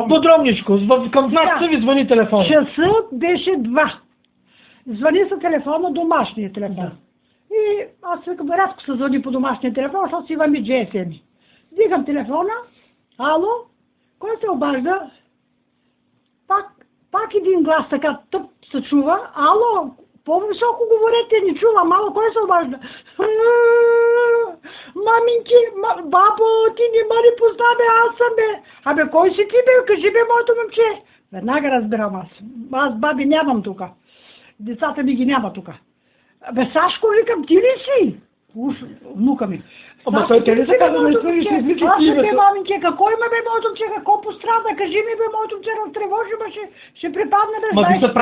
Подробничко. Към знак ви звъни телефон. Часът беше 2. Звъни се телефона, домашния телефон. И аз викам, рядко се звъни по домашния телефон, защото си имаме GSM. Дигам телефона, ало, кой се обажда? Пак един глас така тъп се чува, ало, по-високо говорете, не чувам, мало, кой се обажда? Маминки, бабо, ти не ме ли познавай, аз съм бе. Абе, кой си ти бе? Кажи бе, моето момче. Веднага разбирам аз. Аз баби нямам тук. Децата ми ги няма тук. Бе, Сашко, викам, ти ли си? Уж, внука ми. Ама той те ли се казва, не свърши, ще извлича ти името? Аз бе, маминке, какво има бе, моето момче, какво пострада? Кажи ми бе, моето момче, разтревожи ме, ще припадне бе. Ма ви се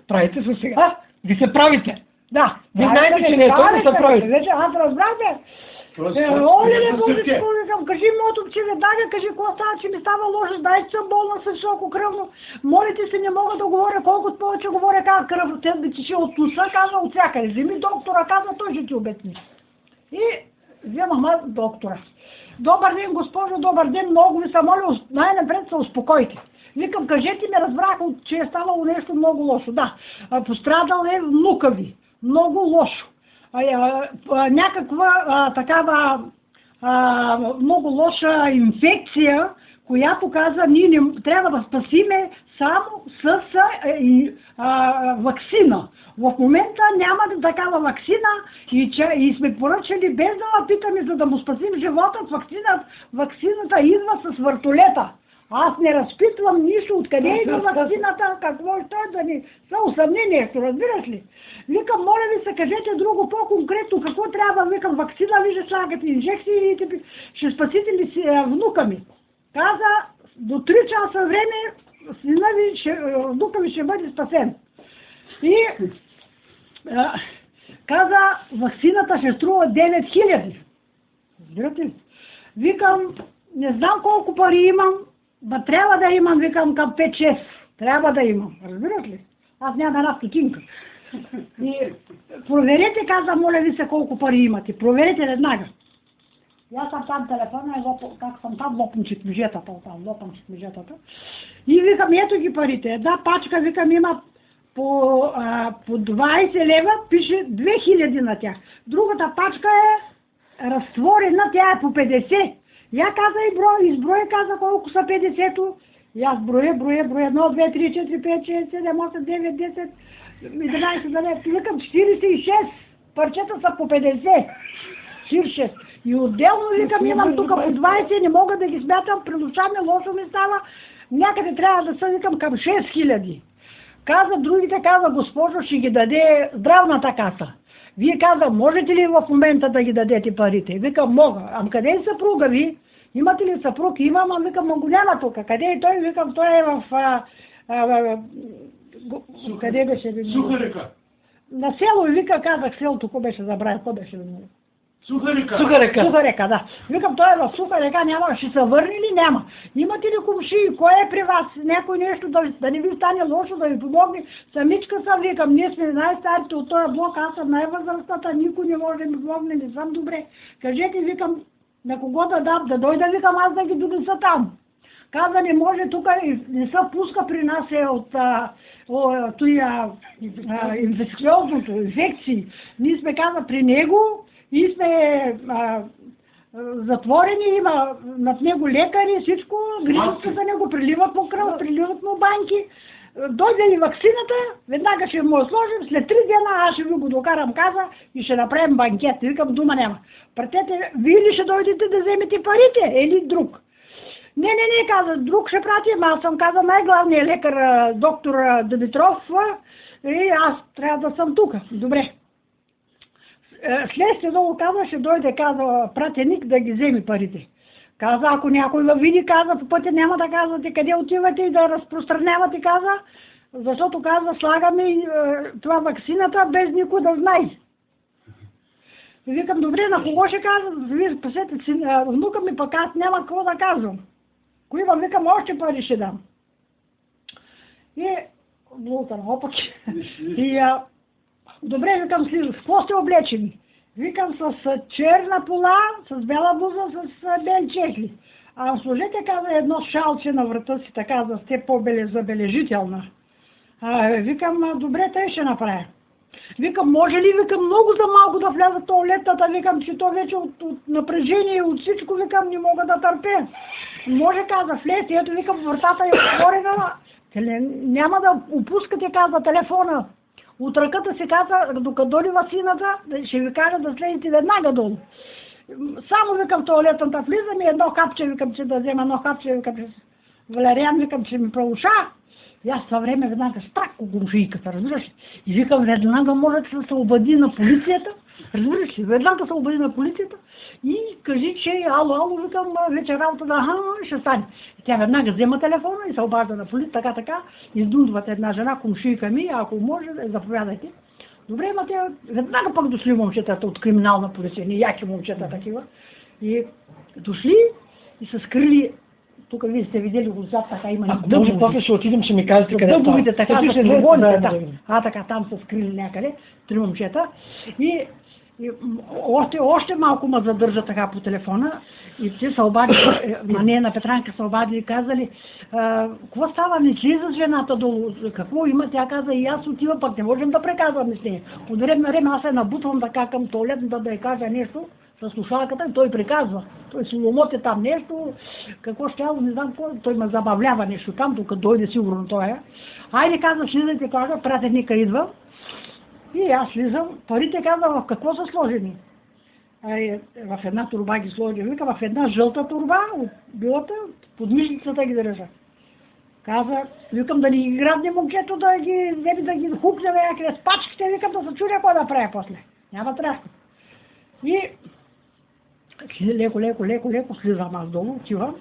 правите се сега. Ви се правите. Да. Ви знаете, че не е той да се прави. Вече аз разбрах бе. Оле, Божечко, кажи моето момче, веднага, кажи какво става, че ми става лошо, дай, че съм болна с високо кръвно. Молите се, не мога да говоря, колкото повече говоря, казва кръв, те да тече от уша, казва от всякъде. Вземи доктора, казва, той ще ти обясни. И вземам аз доктора. Добър ден, госпожо, добър ден, много ви се моля, най-напред се успокойте. Викам, кажете ми, разбрах, че е ставало нещо много лошо. Да, пострадал е внука ви. Много лошо. Някаква такава много лоша инфекция, която каза, ние не трябва да спасиме само с ваксина. В момента няма такава ваксина и сме поръчали без да питаме, за да му спасим живота. Ваксината идва с въртолета. Аз не разпитвам нищо, откъде идва ваксината, какво ще да ни са усъмни нещо, разбираш ли? Викам, моля ви се, кажете друго по-конкретно, какво трябва, викам, ваксина ли ще слагате, инжекции, ще спасите ли си внука ми? Каза, до 3 часа време внука ми ще бъде спасен. И каза, ваксината ще струва 9000. Разбирате ли? Викам, не знам колко пари имам, трябва да имам, викам, към 5-6. Трябва да имам. Разбираш ли? Аз нямам една стотинка. И проверете, каза, моля ви се, колко пари имате. Проверете веднага. И аз съм там телефона, как съм там, лопам чекмежетата. И викам, ето ги парите. Една пачка, викам, има по 20 лева, пише 2000 на тях. Другата пачка е разтворена, тя е по 50. Я каза и изброя, каза колко са 50-то. И аз броя, 1, 2, 3, 4, 5, 6, 7, 8, 9, 10, 11, 12, викам 46. Парчета са по 50. 46. И отделно викам, имам тук по 20, не мога да ги смятам, пред очами лошо ми става. Някъде трябва да са, викам, към 6000. Каза, другите каза, госпожо, ще ги даде здравната каса. Вие каза, можете ли в момента да ги дадете парите? Викам, мога. Ам къде е съпруга ви? Имате ли съпруг? Имам, ам викам, го няма тук. Къде е той? Викам, той е в... къде беше? Суха река. На село, вика, казах, селото, какво беше забравя, какво беше? Суха река. Суха река, да. Викам, той е в Суха река, няма, ще се върне ли? Няма. Имате ли комшии? Кой е при вас? Някой нещо да не ви стане лошо, да ви помогне? Самичка съм, викам, ние сме най-старите от този блок, аз съм най-възрастната, никой не може да ми помогне, не съм добре. Кажете, викам, на кого да дам, да дойда, викам, аз да ги донеса там. Каза, не може, тук не се пуска при нас от инфекциозното, инфекции. Ние сме, каза, при него и сме затворени, има над него лекари, всичко, грижат се за него, приливат му кръв, приливат му банки. Дойде ли ваксината, веднага ще му сложим, след 3 дена аз ще ви го докарам, каза, и ще направим банкет. Викам, дума няма. Пратете, вие ли ще дойдете да вземете парите или друг? Не, каза, друг ще пратим. Аз съм, каза, най-главният лекар, доктор Димитров, и аз трябва да съм тук. Добре. Следствие много каза, ще дойде, каза, пратеник да ги вземе парите. Каза, ако някой ме види, каза, по пътя няма да казвате къде отивате и да разпространявате, каза, защото, каза, слагаме това ваксината без никой да знае. И викам, добре, на кого ще казвам? Вие спасете си, внука ми, пък аз няма какво да казвам. Кои вам, викам, още пари ще дам. И блутам, опаки. И добре, викам, с какво сте облечени? Викам, с черна пола, с бела блуза, с бели чехли. Сложете, каза, едно шалче на врата си, така, да сте по-забележителна. Викам, добре, тъй ще направя. Викам, може ли, викам, много за малко да вляза в туалетната, викам, че то вече от напрежение, от всичко, викам, не мога да търпя. Може, каза, влез, ето, викам, вратата е отворена, няма да опускате, каза, телефона. От ръката си каза, докато дойде ваксината, ще ви кажа да слезете веднага долу. Само, викам, в туалетната влизам и едно капче, викам, че да взема едно капче, викам, че валериан, викам, че ми проуша. И аз това време веднага спрах гумшийката, разбираш ли? И викам, веднага може да се обади на полицията, разбираш ли? Веднага се обади на полицията и кажи, че ало, викам, вече работа, ще стане. И тя веднага взема телефона и се обажда на полицията, така, издундват една жена, кумшийка ми, ако може, заповядайте. Добре, ма те веднага пък дошли момчетата от криминална полиция, не яки момчета такива. И дошли и са скрили. Тук вие сте видели отзад, така има дъбовите. Може после ще отидем, ще ми кажете къде става. Дъбовите, така, за фургоните, така, там са скрили някъде, 3 момчета. И още малко ме задържа така по телефона и те се обади, на нея, на Петранка се обади и казали, какво става, не слиза с жената долу, какво има, тя каза, и аз отива, пък не можем да преказваме с нея. От време на време аз се набутвам така към туалетната да я кажа нещо, със слушалката и той приказва. Той си ломоте там нещо, какво ще не знам какво, той ме забавлява нещо там, докато дойде сигурно той е. Айде, казва, слизайте, казва, пратеника идва. И аз слизам, парите, казва, в какво са сложени? В една турба ги сложи, вика, в една жълта турба, от билата, под мишницата ги държа. Каза, викам да ни грабне момчето, да ги вземе, да ги хукне някъде с пачките, викам да се чудя какво да правя после. Няма тряска. И леко слизам аз долу, отивам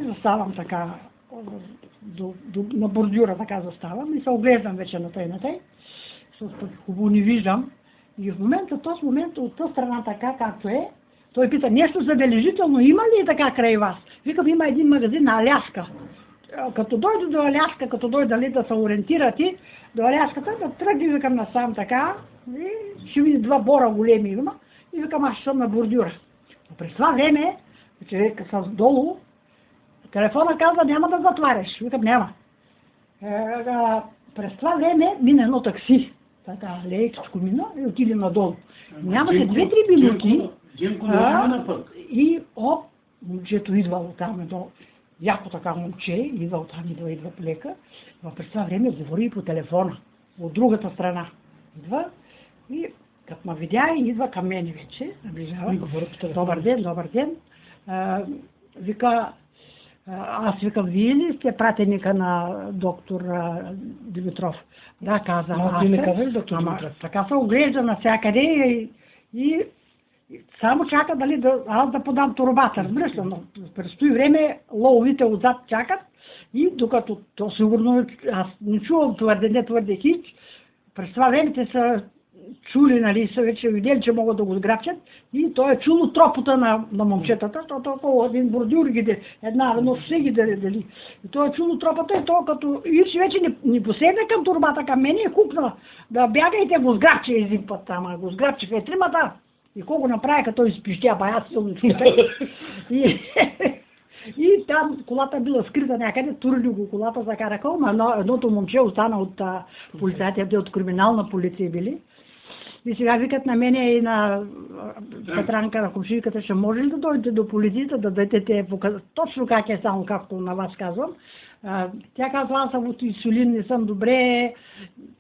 и заставам така, на бордюра така заставам и се оглеждам вече на тъй. Хубаво не виждам. И в момента, този момент от тази страна така както е, той пита, нещо забележително има ли така край вас? Викам, има един магазин на Аляска. Като дойде до Аляска, като дойде дали да се ориентирате до Аляската, да тръгне, викам, насам така, и ще види 2 бора големи има, и викам, аз ще съм на бордюра. Но през това време, човека с долу, телефона казва, няма да затваряш. Викам, няма. През това време мина едно такси. Така, лекичко мина и отиде надолу. Нямаше 2-3 минути. И момчето идва от там едно, яко така момче, идва от там, идва полека. През това време говори и по телефона. От другата страна. Идва и като ме видя и идва към мене вече. Наближава. Добър ден. Вика, аз викам, вие ли сте пратеника на доктор Димитров? Да, каза. Така се оглежда навсякъде и само чака дали аз да подам торбата. Разбираш, но през това време ловите отзад чакат и докато то сигурно аз не чувам твърде хич, през това време те са чули, нали, са вече видели, че могат да го сграбчат и той е чул тропота на момчетата, защото около един бордюр ги едно все ги дали. И той е чул тропата и той като и вече не поседна към турбата към мен и хукна да бягайте го сграбче един път, ама го сграбчиха и 3-мата. И колко направи, като изпищя, бая силно човек. И там колата била скрита някъде, турили го колата, закараха, но едното момче остана от полицаите, от криминална полиция били. И сега викат на мене и на Петранка, на кумшийката, ще може ли да дойдете до полицията, да дадете точно как е само, както на вас казвам. Тя казва, аз съм от Исолин, не съм добре,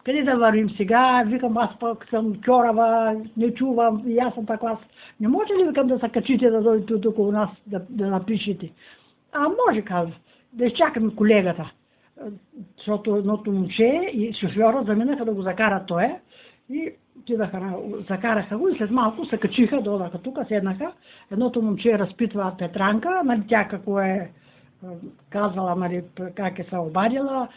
къде да вървим сега? Викам, аз пък съм кьорава, не чувам, и аз съм така. Не може ли, викам, да се качите, да дойдете тук у нас, да напишете? Може, казва, да изчакаме колегата. Защото едното момче и шофьора заминаха да го закарат той. И закараха го и след малко се качиха, додаха тук, седнаха. Едното момче разпитва Петранка, нали, тя какво е казвала, нали, как е се обадила.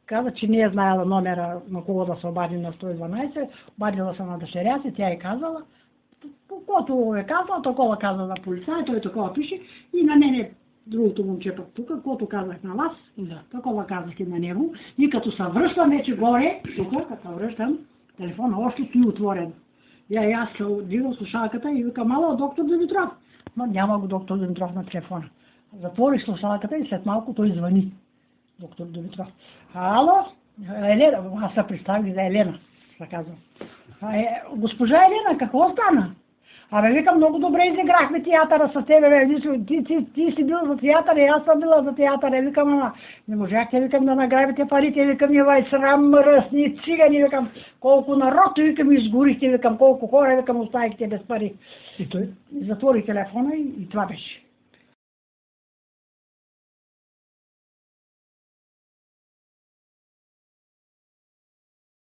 Каза, че не е знаела номера на кого да се обади на 112, обадила се на дъщеря си, тя е казала. Каквото е казала, такова каза на полицай, той такова пише и на мене другото момче пък тук, каквото казах на вас, такова казах и на него. И като се връщам вече горе, тук, като връщам, телефона още стои отворен. И аз се дигам слушалката и викам, ало, доктор Димитров. Но няма го доктор Димитров на телефона. Затворих слушалката и след малко той звъни. Доктор Димитров. Ало, Елена, аз се представих за Елена, се казвам. Госпожа Елена, какво стана? Абе, викам, много добре изиграхме театъра с тебе, бе. Ти си бил за театър и аз съм била за театър. Викам, ама, не можахте, викам, да награбите парите, викам, вай срам, мръсни, цигани, викам, колко народ, викам, изгорихте, викам, колко хора, викам, оставихте без пари. И той? Затворих телефона и това беше.